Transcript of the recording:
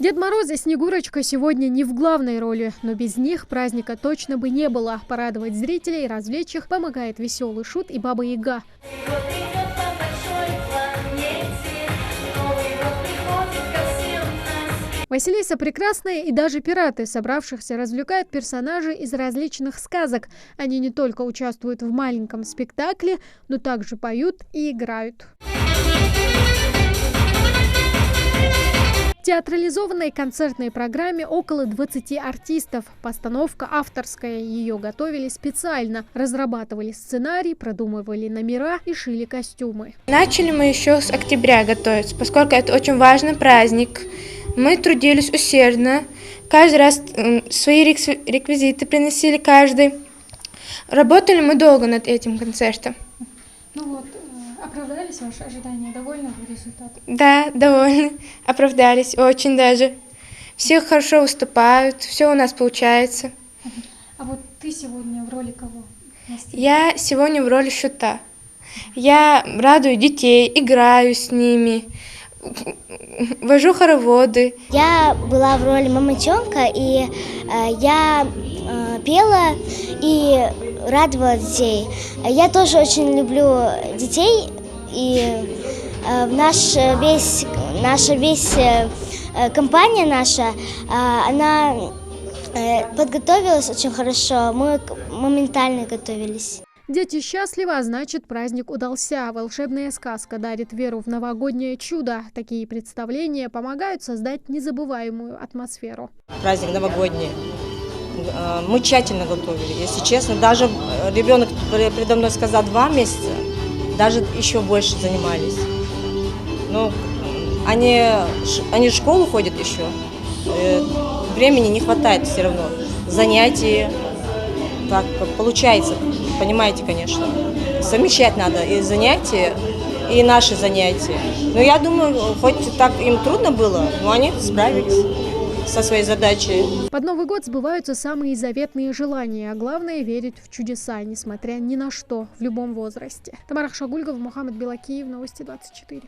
Дед Мороз и Снегурочка сегодня не в главной роли, но без них праздника точно бы не было. Порадовать зрителей, развлечь их помогает веселый шут и Баба Яга. Василиса Прекрасная и даже пираты, собравшихся, развлекают персонажей из различных сказок. Они не только участвуют в маленьком спектакле, но также поют и играют. В театрализованной концертной программе около 20 артистов. Постановка авторская, ее готовили специально. Разрабатывали сценарий, продумывали номера и шили костюмы. Начали мы еще с октября готовиться, поскольку это очень важный праздник. Мы трудились усердно, каждый раз свои реквизиты приносили каждый. Работали мы долго над этим концертом. Оправдались ваши ожидания? Довольны результатом? Да, довольны. Оправдались, очень даже. Все хорошо выступают, все у нас получается. А вот ты сегодня в роли кого? Я сегодня в роли шута. Я радую детей, играю с ними, вожу хороводы. Я была в роли мамонтенка, и я пела и радовала детей. Я тоже очень люблю детей, и компания наша, она подготовилась очень хорошо, мы моментально готовились. Дети счастливы, а значит, праздник удался. Волшебная сказка дарит веру в новогоднее чудо. Такие представления помогают создать незабываемую атмосферу. Праздник новогодний. Мы тщательно готовили, если честно. Даже ребенок предо мной сказал 2 месяца, даже еще больше занимались. Но они в школу ходят еще. Времени не хватает все равно. Занятия. Так получается, понимаете, конечно. Совмещать надо и занятия, и наши занятия. Но я думаю, хоть так им трудно было, но они справились со своей задачей. Под Новый год сбываются самые заветные желания, а главное – верить в чудеса, несмотря ни на что, в любом возрасте. Тамара Хшагульгова, Мухаммед Белакиев, Новости 24.